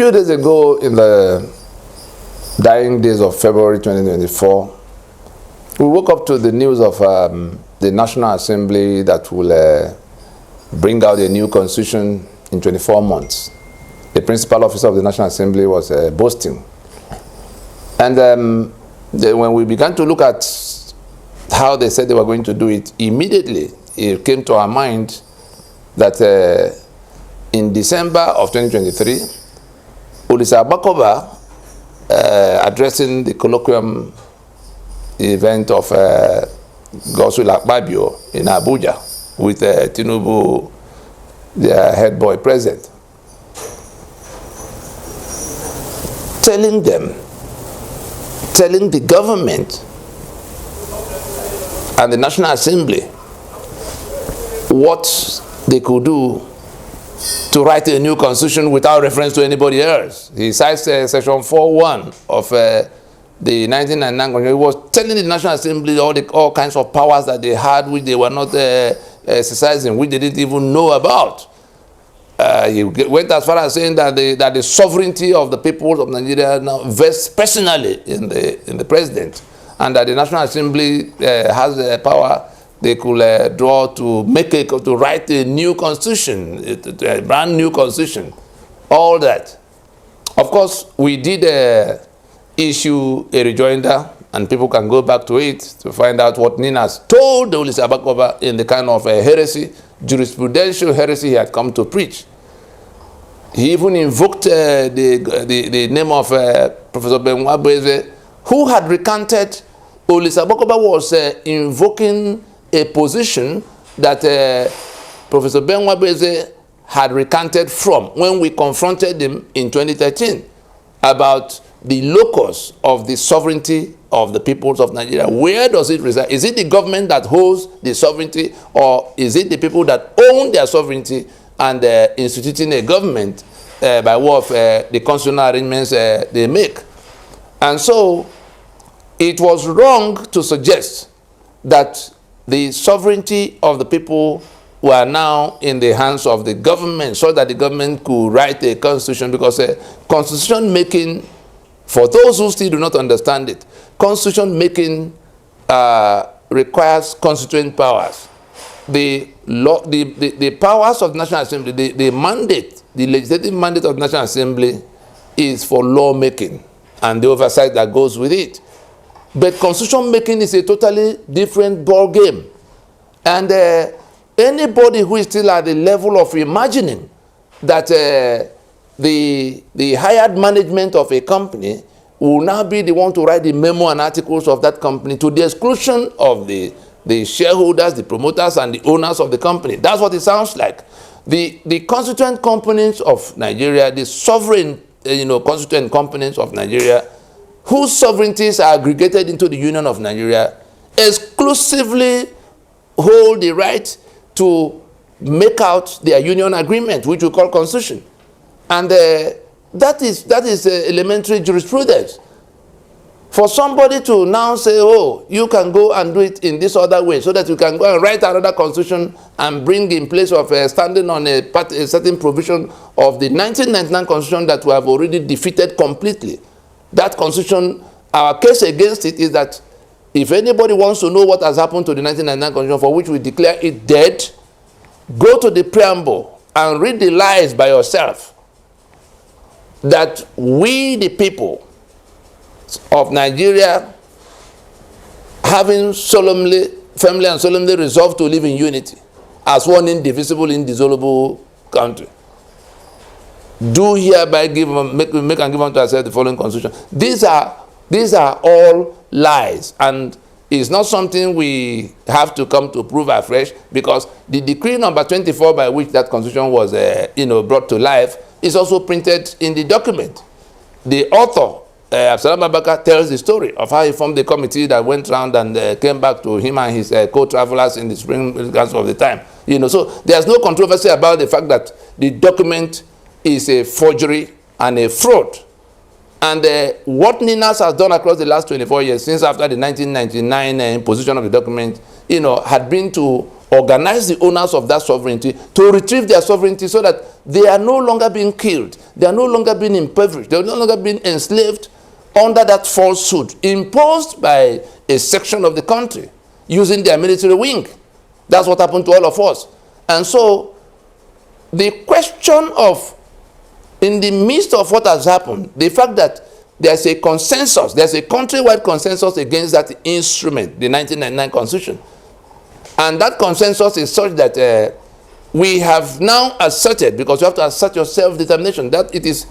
few days ago, in the dying days of February 2024, we woke up to the news of the National Assembly that will bring out a new constitution in 24 months. The principal officer of the National Assembly was boasting. And when we began to look at how they said they were going to do it, immediately it came to our mind that in December of 2023, Olisa Abakoba, addressing the colloquium event of Gosul Akpabio in Abuja with Tinubu, their head boy present, telling the government and the National Assembly what they could do to write a new constitution without reference to anybody else. He cites section 4.1 of the 1999 constitution. He was telling the National Assembly all kinds of powers that they had, which they were not exercising, which they didn't even know about. He went as far as saying that the sovereignty of the people of Nigeria now vests personally in the president, and that the National Assembly has the power they could draw to write a new constitution, a brand new constitution, all that. Of course, we did issue a rejoinder, and people can go back to it to find out what NINAS told Olisa Abakoba in the kind of heresy, jurisprudential heresy he had come to preach. He even invoked the name of Professor Benwabweze, who had recanted. Olisa Abakoba was invoking a position that Professor Benwabweze had recanted from when we confronted him in 2013 about the locus of the sovereignty of the peoples of Nigeria. Where does it reside? Is it the government that holds the sovereignty, or is it the people that own their sovereignty and instituting a government by way of the constitutional arrangements they make? And so it was wrong to suggest that the sovereignty of the people were now in the hands of the government, so that the government could write a constitution, because constitution making, for those who still do not understand it, constitution making requires constituent powers. The powers of the National Assembly, the mandate, the legislative mandate of the National Assembly is for law making and the oversight that goes with it. But constitution making is a totally different ball game. And anybody who is still at the level of imagining that the hired management of a company will now be the one to write the memo and articles of that company to the exclusion of the shareholders, the promoters, and the owners of the company. That's what it sounds like. The constituent components of Nigeria, the sovereign constituent components of Nigeria, whose sovereignties are aggregated into the Union of Nigeria, exclusively hold the right to make out their union agreement, which we call constitution. And that is elementary jurisprudence. For somebody to now say, oh, you can go and do it in this other way, so that you can go and write another constitution and bring in place of standing on a certain provision of the 1999 constitution that we have already defeated completely. That constitution, our case against it is that if anybody wants to know what has happened to the 1999 constitution, for which we declare it dead, go to the preamble and read the lies by yourself that we, the people of Nigeria, having firmly and solemnly resolved to live in unity as one indivisible, indissoluble country, do hereby make and give unto ourselves the following constitution. These are all lies, and it's not something we have to come to prove afresh, because the decree number 24 by which that constitution was brought to life is also printed in the document. The author, Absalom Abaka, tells the story of how he formed the committee that went around and came back to him and his co-travelers in the spring council of the time. So there's no controversy about the fact that the document is a forgery and a fraud. And what NINAS has done across the last 24 years, since after the 1999 imposition of the document, had been to organize the owners of that sovereignty to retrieve their sovereignty so that they are no longer being killed, they are no longer being impoverished, they are no longer being enslaved under that falsehood imposed by a section of the country using their military wing. That's what happened to all of us. And so the question of, in the midst of what has happened, the fact that there's a consensus, there's a countrywide consensus against that instrument, the 1999 Constitution. And that consensus is such that we have now asserted, because you have to assert your self-determination, that it is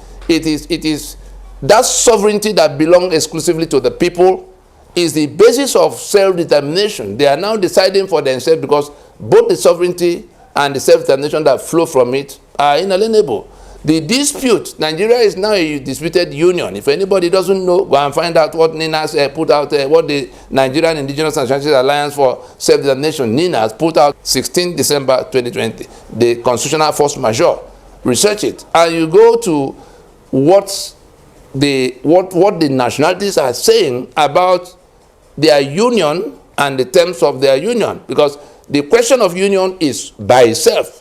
that sovereignty that belongs exclusively to the people is the basis of self-determination. They are now deciding for themselves because both the sovereignty and the self-determination that flow from it are inalienable. The dispute, Nigeria is now a disputed union. If anybody doesn't know, go and find out what NINAS put out, what the Nigerian Indigenous and Traditional Alliance for Self-Determination, NINAS, put out 16 December 2020, the constitutional force majeure. Research it. And you go to what the nationalities are saying about their union and the terms of their union. Because the question of union is by itself,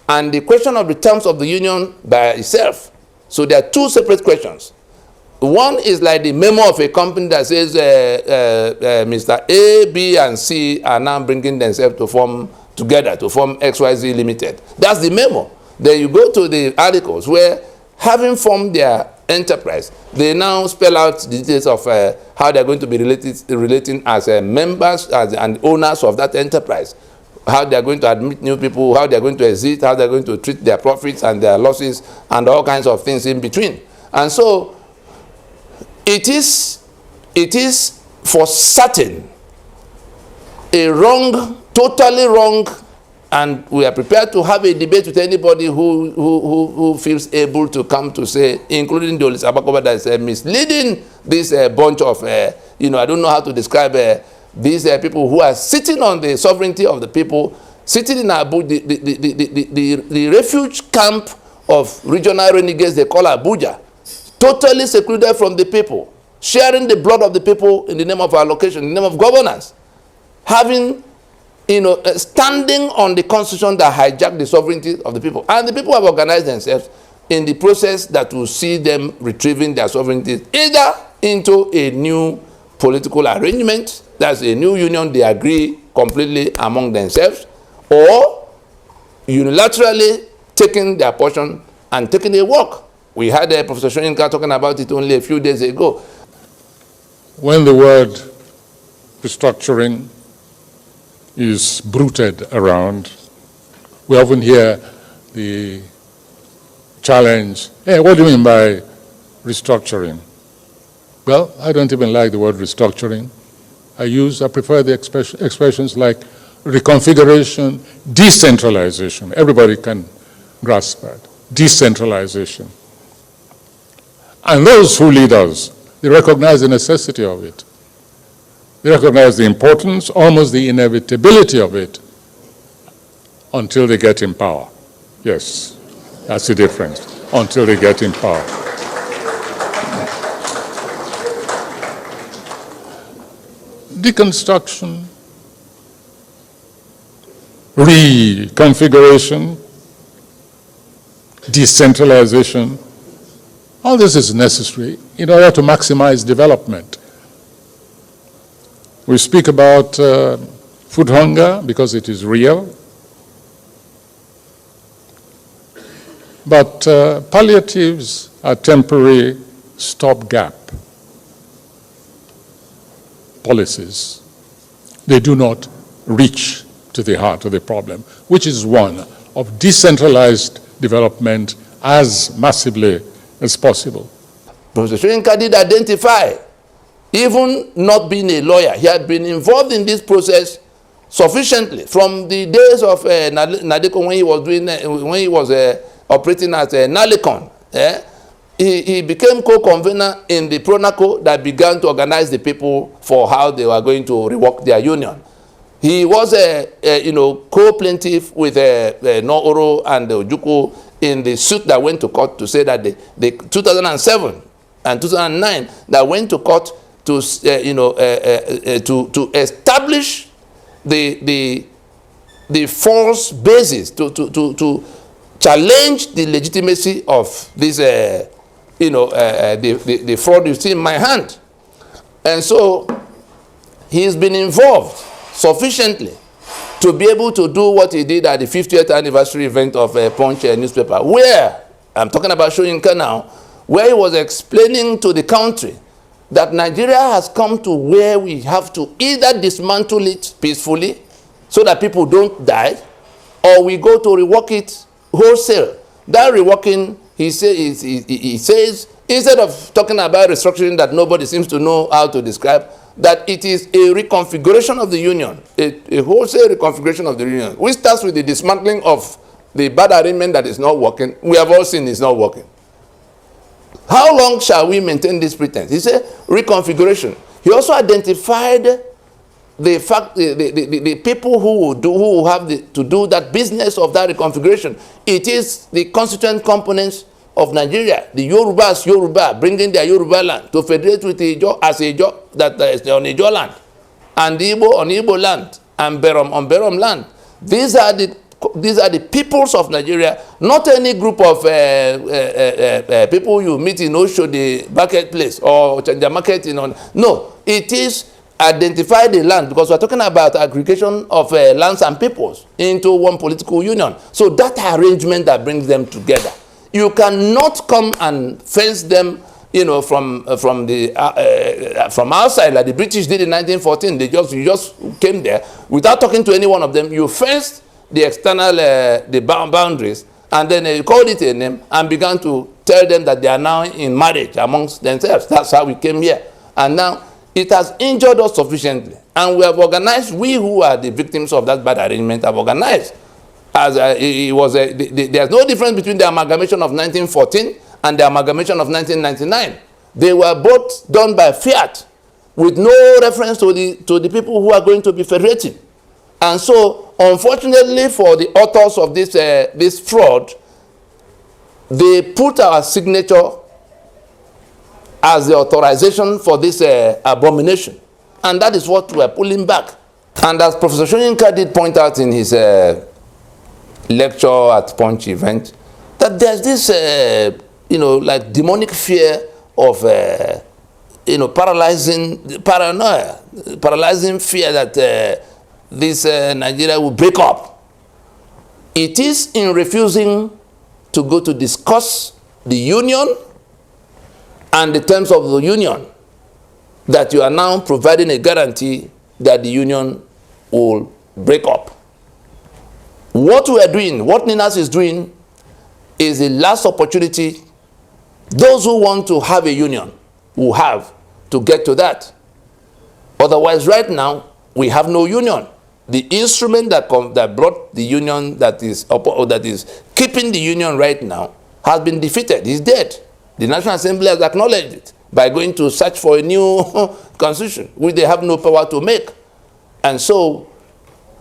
and the question of the terms of the union by itself. So there are two separate questions. One is like the memo of a company that says Mr. A, B, and C are now bringing themselves to form together to form XYZ Limited. That's the memo. Then you go to the articles where, having formed their enterprise, they now spell out the details of how they're going to be relating as members and owners of that enterprise, how they're going to admit new people, how they're going to exit, how they're going to treat their profits and their losses, and all kinds of things in between. And so it is for certain a wrong, totally wrong, and we are prepared to have a debate with anybody who feels able to come to say, including the Olisabakoba, that is misleading this bunch of, I don't know how to describe these people who are sitting on the sovereignty of the people, sitting in Abuja, the refuge camp of regional renegades they call Abuja, totally secluded from the people, sharing the blood of the people in the name of allocation, in the name of governance, having, standing on the constitution that hijacked the sovereignty of the people. And the people have organized themselves in the process that will see them retrieving their sovereignty, either into a new political arrangement, that's a new union they agree completely among themselves, or unilaterally taking their portion and taking a walk. We had Professor Shoyinka talking about it only a few days ago. When the word restructuring is bruited around, we often hear the challenge, hey, what do you mean by restructuring? Well, I don't even like the word restructuring. I prefer the expressions like reconfiguration, decentralization. Everybody can grasp that. Decentralization. And those who lead us, they recognize the necessity of it. They recognize the importance, almost the inevitability of it, until they get in power. Yes, that's the difference. Until they get in power. Deconstruction, reconfiguration, decentralization, all this is necessary in order to maximize development. We speak about food hunger because it is real, but palliatives are temporary stopgap policies. They do not reach to the heart of the problem, which is one of decentralized development as massively as possible. Professor Shoyinka did identify, even not being a lawyer, he had been involved in this process sufficiently from the days of Nadeko when he was operating as Nalicon. He became co-convener in the Pronaco that began to organize the people for how they were going to rework their union. He was a co-plaintiff with Nooro and Ojukwu in the suit that went to court to say that the 2007 and 2009 that went to court to establish the the false basis to challenge the legitimacy of this, the fraud you see in my hand. And so he's been involved sufficiently to be able to do what he did at the 50th anniversary event of Punch newspaper, where, I'm talking about Soyinka now, where he was explaining to the country that Nigeria has come to where we have to either dismantle it peacefully so that people don't die, or we go to rework it wholesale. That reworking, he says, instead of talking about restructuring that nobody seems to know how to describe, that it is a reconfiguration of the union, a wholesale reconfiguration of the union, which starts with the dismantling of the bad arrangement that is not working. We have all seen it's not working. How long shall we maintain this pretense? He said reconfiguration. He also identified the fact, the people who have to do that business of that reconfiguration. It is the constituent components of Nigeria, the Yoruba, bringing their Yoruba land to federate with the Ijo as Ijo that is on Ijo land, and the Igbo on Igbo land, and Berom on Berom land. These are the peoples of Nigeria, not any group of people you meet in Oshodi marketplace or the market. No, it is identify the land, because we're talking about aggregation of lands and peoples into one political union. So that arrangement that brings them together. You cannot come and fence them, from outside like the British did in 1914. You just came there without talking to any one of them. You fenced the external the boundaries, and then you called it a name and began to tell them that they are now in marriage amongst themselves. That's how we came here. And now it has injured us sufficiently, and we have organized. We who are the victims of that bad arrangement have organized. As there's no difference between the amalgamation of 1914 and the amalgamation of 1999. They were both done by fiat, with no reference to the people who are going to be federating. And so, unfortunately for the authors of this fraud, they put our signature as the authorization for this abomination, and that is what we are pulling back. And as Professor Soyinka did point out in his lecture at Punch event, that there's this, like demonic fear of, paralyzing fear that this Nigeria will break up. It is in refusing to go to discuss the union and the terms of the union that you are now providing a guarantee that the union will break up. What we are doing, what NINAS is doing, is the last opportunity. Those who want to have a union will have to get to that. Otherwise, right now, we have no union. The instrument that brought the union, that is keeping the union right now, has been defeated. It's dead. The National Assembly has acknowledged it by going to search for a new constitution, which they have no power to make. And so,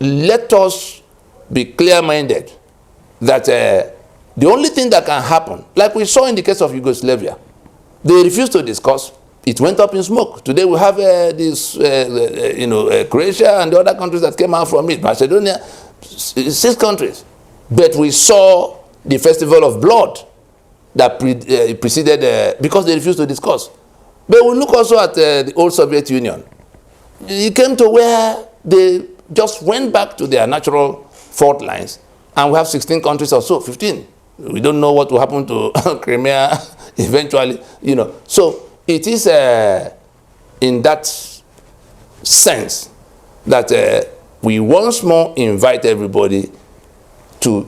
let us be clear-minded that the only thing that can happen, like we saw in the case of Yugoslavia, they refused to discuss. It went up in smoke. Today we have Croatia and the other countries that came out from it, Macedonia, 6 countries. But we saw the festival of blood that preceded, because they refused to discuss. But we look also at the old Soviet Union. It came to where they just went back to their natural fault lines, and we have 16 countries or so, 15. We don't know what will happen to Crimea eventually, So it is in that sense that we once more invite everybody to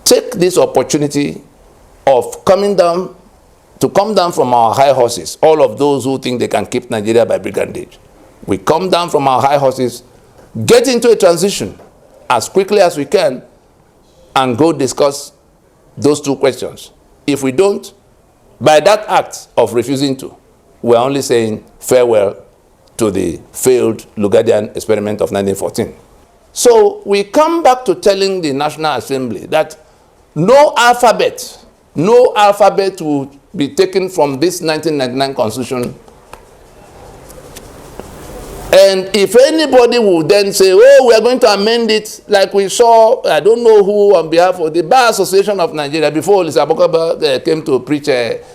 take this opportunity of come down from our high horses. All of those who think they can keep Nigeria by brigandage. We come down from our high horses, get into a transition as quickly as we can, and go discuss those 2 questions. If we don't, by that act of refusing to, we're only saying farewell to the failed Lugadian experiment of 1914. So we come back to telling the National Assembly that no alphabet will be taken from this 1999 Constitution And if anybody would then say, oh, we are going to amend it, like we saw, I don't know who on behalf of the Bar Association of Nigeria, before Lisa Bokaba came to preach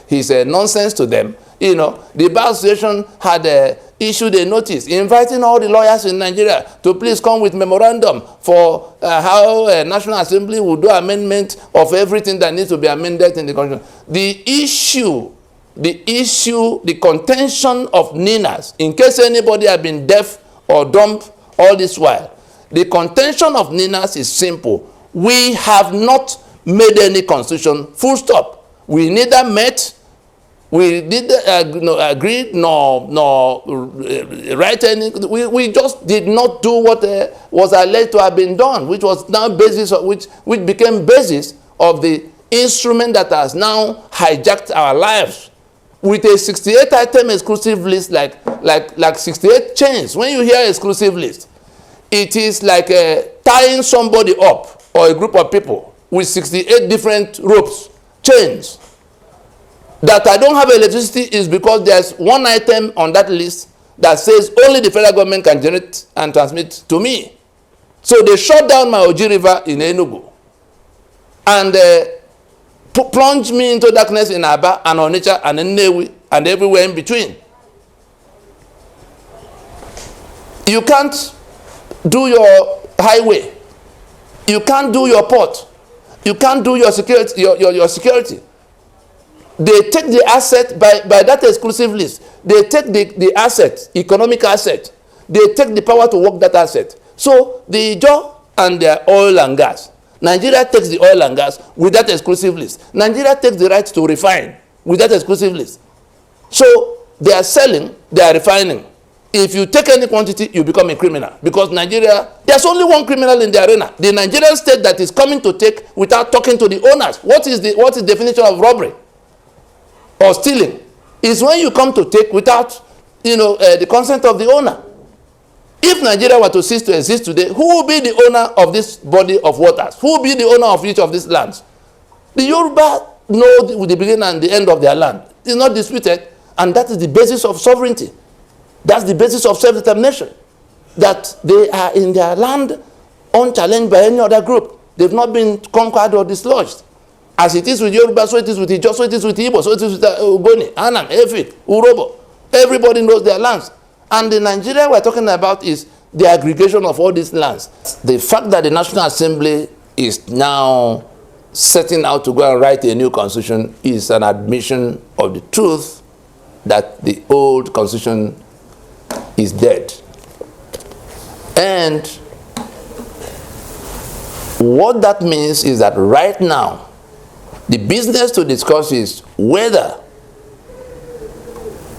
his nonsense to them, you know, the Bar Association had issued a notice inviting all the lawyers in Nigeria to please come with memorandum for how National Assembly will do amendment of everything that needs to be amended in the Constitution. The contention of NINAS, in case anybody had been deaf or dumb all this while, the contention of NINAS is simple. We have not made any constitution, full stop. We neither met, we didn't agree, nor write any. We just did not do what was alleged to have been done, which was now basis of which became basis of the instrument that has now hijacked our lives. With a 68 item exclusive list, like 68 chains. When you hear exclusive list, it is like tying somebody up or a group of people with 68 different ropes, chains. That I don't have electricity is because there's one item on that list that says only the federal government can generate and transmit to me. So they shut down my Oji River in Enugu and plunge me into darkness in Aba and Onitsha and Nnewi and everywhere in between. You can't do your highway. You can't do your port. You can't do your security. Your security. They take the asset by that exclusive list. They take the asset, economic asset. They take the power to work that asset. So the Ijaw and their oil and gas. Nigeria takes the oil and gas with that exclusive list. Nigeria takes the right to refine with that exclusive list. So they are selling, they are refining. If you take any quantity, you become a criminal. Because Nigeria, there's only one criminal in the arena. The Nigerian state that is coming to take without talking to the owners. What is the definition of robbery or stealing? Is when you come to take without, the consent of the owner. If Nigeria were to cease to exist today, who will be the owner of this body of waters? Who will be the owner of each of these lands? The Yoruba know the beginning and the end of their land. It's not disputed, and that is the basis of sovereignty. That's the basis of self-determination. That they are in their land unchallenged by any other group. They've not been conquered or dislodged. As it is with Yoruba, so it is with Ijaw, so it is with Igbo, so it is with Ogoni, Anam, Efik, Urobo. Everybody knows their lands. And the Nigeria we're talking about is the aggregation of all these lands. The fact that the National Assembly is now setting out to go and write a new constitution is an admission of the truth that the old constitution is dead. And what that means is that right now, the business to discuss is whether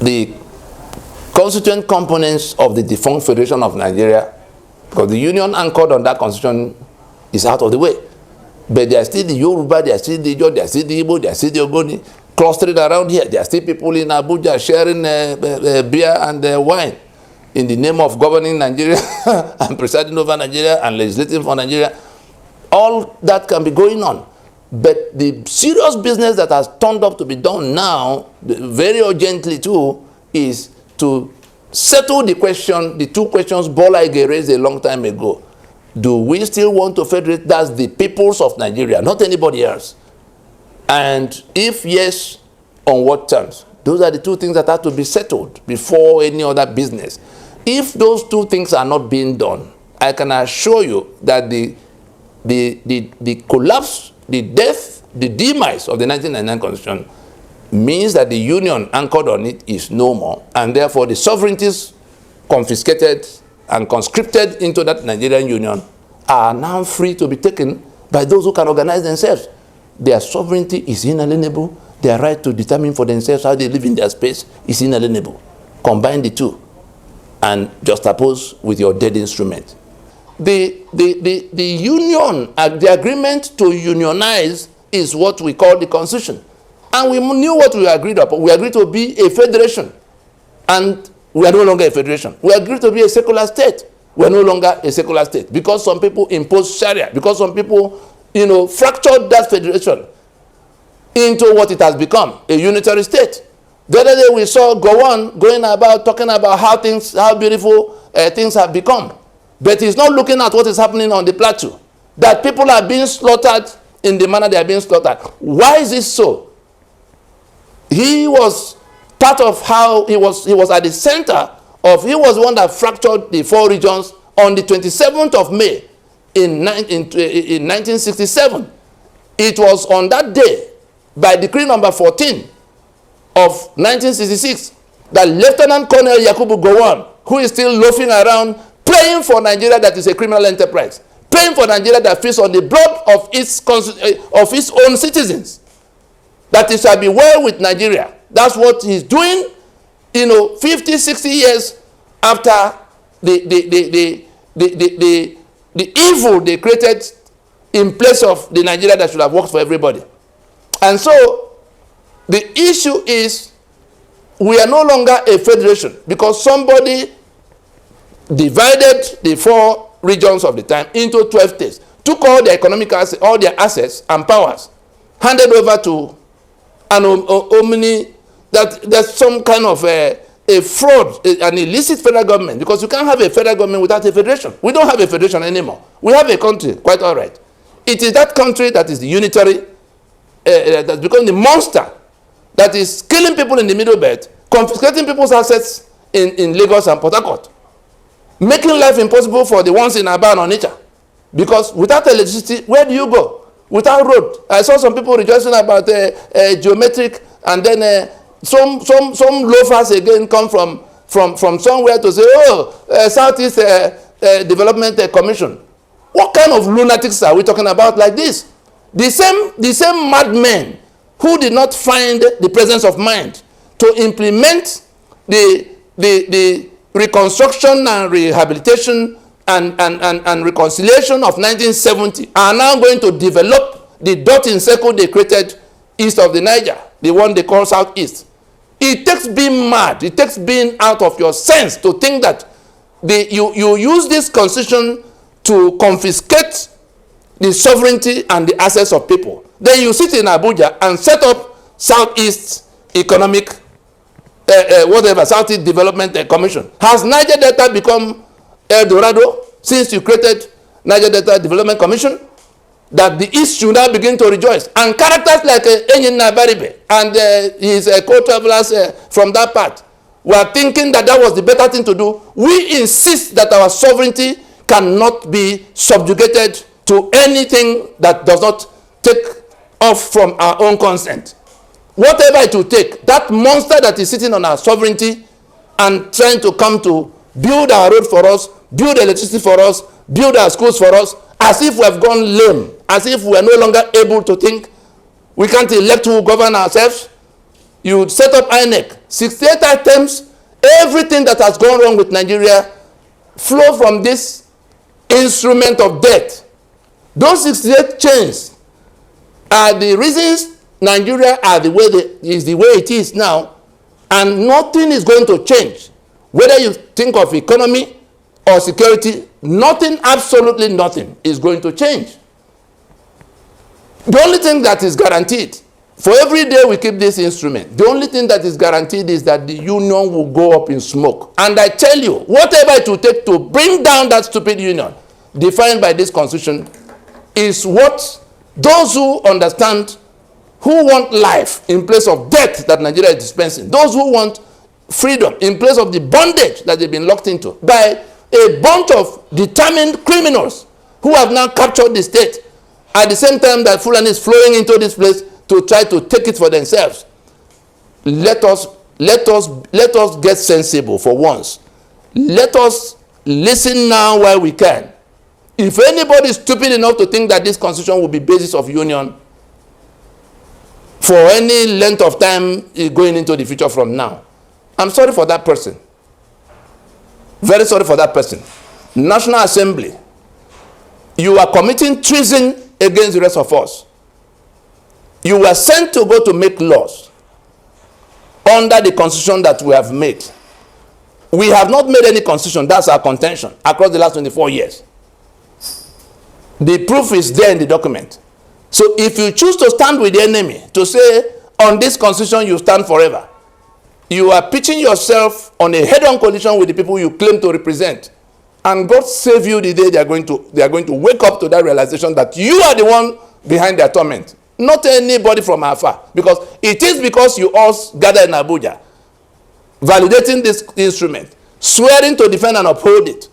the constituent components of the defunct Federation of Nigeria, because the union anchored on that constitution is out of the way. But there are still the Yoruba, there are still the Ijaw, there are still the Igbo, there are still the Ogoni, clustered around here. There are still people in Abuja sharing beer and wine in the name of governing Nigeria and presiding over Nigeria and legislating for Nigeria. All that can be going on. But the serious business that has turned up to be done now, very urgently too, is to settle the question, the two questions Ala-Igbo raised a long time ago. Do we still want to federate? That's the peoples of Nigeria, not anybody else. And if yes, on what terms? Those are the two things that have to be settled before any other business. If those two things are not being done, I can assure you that the collapse, the death, the demise of the 1999 Constitution means that the union anchored on it is no more, and therefore the sovereignties confiscated and conscripted into that Nigerian union are now free to be taken by those who can organize themselves. Their sovereignty is inalienable. Their right to determine for themselves how they live in their space is inalienable. Combine the two and juxtapose with your dead instrument. The union, the agreement to unionize is what we call the Constitution. And we knew what we agreed upon. We agreed to be a federation. And we are no longer a federation. We agreed to be a secular state. We are no longer a secular state. Because some people imposed Sharia. Because some people, fractured that federation into what it has become, a unitary state. The other day we saw Gowon going about talking about how beautiful things have become. But he's not looking at what is happening on the plateau. That people are being slaughtered in the manner they are being slaughtered. Why is this so? He was part of how he was at the center of, he was the one that fractured the 4 regions on the 27th of May in 1967. It was on that day, by decree number 14 of 1966, that Lieutenant Colonel Yakubu Gowon, who is still loafing around praying for Nigeria that is a criminal enterprise, praying for Nigeria that feeds on the blood of its own citizens, that it shall be well with Nigeria. That's what he's doing, 50, 60 years after the evil they created in place of the Nigeria that should have worked for everybody. And so the issue is, we are no longer a federation because somebody divided the 4 regions of the time into 12 states, took all their economic assets, all their assets and powers, handed over to an omni, that there's some kind of a fraud, an illicit federal government, because you can't have a federal government without a federation. We don't have a federation anymore. We have a country, quite all right. It is that country that is the unitary, that's become the monster that is killing people in the Middle Belt, confiscating people's assets in Lagos and Port Harcourt, making life impossible for the ones in Aba and Onitsha. Because without electricity, where do you go? Without road. I saw some people rejoicing about geometric, and then some loafers again come from somewhere to say, oh, Southeast Development Commission. What kind of lunatics are we talking about like this? The same madmen who did not find the presence of mind to implement the reconstruction and rehabilitation and reconciliation of 1970 are now going to develop the dotting circle they created east of the Niger, the one they call Southeast. It takes being mad, it takes being out of your sense to think that you use this constitution to confiscate the sovereignty and the assets of people. Then you sit in Abuja and set up Southeast Economic, Southeast Development Commission. Has Niger Delta become El Dorado since you created Niger Delta Development Commission? That the East should now begin to rejoice. And characters like Enyinna Baribe and his co-travelers from that part were thinking that was the better thing to do. We insist that our sovereignty cannot be subjugated to anything that does not take off from our own consent. Whatever it will take, that monster that is sitting on our sovereignty and trying to come to build our road for us, build electricity for us, build our schools for us, as if we have gone lame, as if we are no longer able to think. We can't elect who govern ourselves. You set up INEC, 68 items, everything that has gone wrong with Nigeria flow from this instrument of death. Those 68 chains are the reasons Nigeria is the way it is now, and nothing is going to change. Whether you think of economy or security, nothing, absolutely nothing is going to change. The only thing that is guaranteed, for every day we keep this instrument, the only thing that is guaranteed is that the union will go up in smoke. And I tell you, whatever it will take to bring down that stupid union, defined by this constitution, is what those who understand, who want life in place of death that Nigeria is dispensing, those who want freedom in place of the bondage that they've been locked into by a bunch of determined criminals who have now captured the state at the same time that Fulani is flowing into this place to try to take it for themselves. Let us get sensible for once. Let us listen now while we can. If anybody is stupid enough to think that this constitution will be basis of union for any length of time going into the future from now, I'm sorry for that person. Very sorry for that person. National Assembly, you are committing treason against the rest of us. You were sent to go to make laws under the constitution that we have made. We have not made any constitution. That's our contention across the last 24 years. The proof is there in the document. So if you choose to stand with the enemy, to say on this constitution you stand forever, you are pitching yourself on a head-on collision with the people you claim to represent. And God save you the day they are going to wake up to that realization that you are the one behind their torment, not anybody from afar. Because it is because you all gather in Abuja, validating this instrument, swearing to defend and uphold it,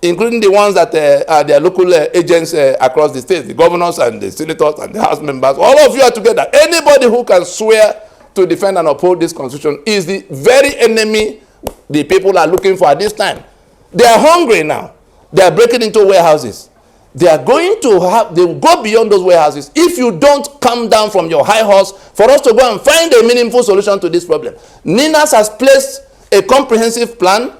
including the ones that are their local agents across the state, the governors and the senators and the house members. All of you are together. Anybody who can swear to defend and uphold this constitution is the very enemy the people are looking for at this time. They are hungry now. They are breaking into warehouses. They are going to have, they will go beyond those warehouses if you don't come down from your high horse for us to go and find a meaningful solution to this problem. NINAS has placed a comprehensive plan,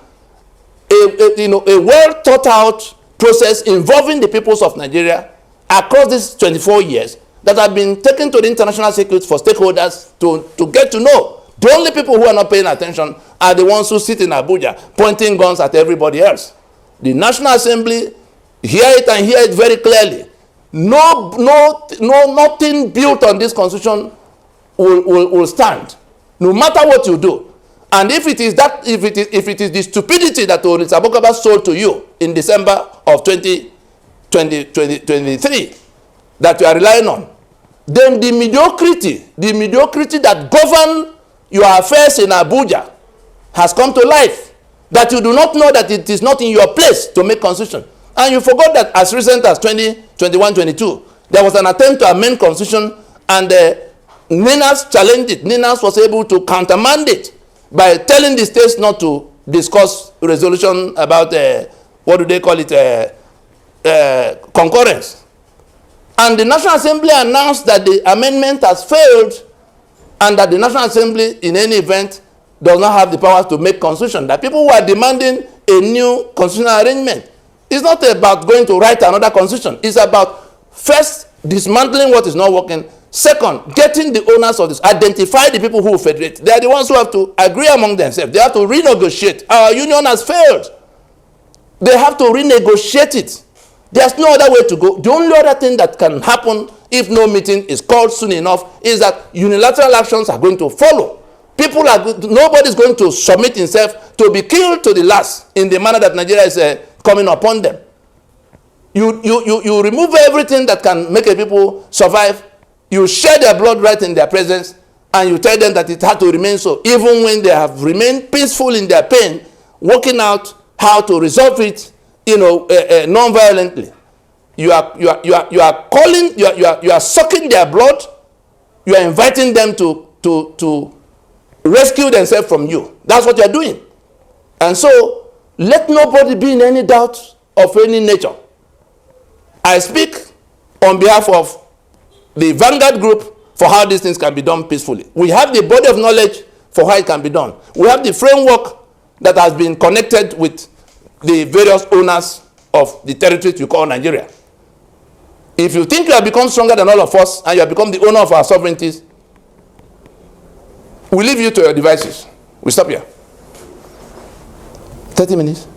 a well thought out process involving the peoples of Nigeria across these 24 years that have been taken to the international circuit for stakeholders to get to know. The only people who are not paying attention are the ones who sit in Abuja pointing guns at everybody else. The National Assembly hear it and hear it very clearly. Nothing built on this constitution will stand, no matter what you do. And if it is the stupidity that Oris Abokaba sold to you in December of 2023 that you are relying on, then the mediocrity that govern your affairs in Abuja has come to life, that you do not know that it is not in your place to make constitution. And you forgot that as recent as 2021-22, there was an attempt to amend constitution and NINAS challenged it. NINAS was able to countermand it by telling the states not to discuss resolution about, what do they call it, concurrence. And the National Assembly announced that the amendment has failed and that the National Assembly, in any event, does not have the power to make constitution. That people who are demanding a new constitutional arrangement, it's not about going to write another constitution. It's about first dismantling what is not working. Second, getting the owners of this, identify the people who federate. They are the ones who have to agree among themselves. They have to renegotiate. Our union has failed. They have to renegotiate it. There's no other way to go. The only other thing that can happen if no meeting is called soon enough is that unilateral actions are going to follow. Nobody's going to submit himself to be killed to the last in the manner that Nigeria is coming upon them. You remove everything that can make a people survive. You share their blood right in their presence, and you tell them that it had to remain so, even when they have remained peaceful in their pain, working out how to resolve it, non-violently. You are sucking their blood. You are inviting them to rescue themselves from you. That's what you are doing. And so, let nobody be in any doubt of any nature. I speak on behalf of the Vanguard group for how these things can be done peacefully. We have the body of knowledge for how it can be done. We have the framework that has been connected with the various owners of the territories you call Nigeria. If you think you have become stronger than all of us and you have become the owner of our sovereignties, we leave you to your devices. We stop here. 30 minutes.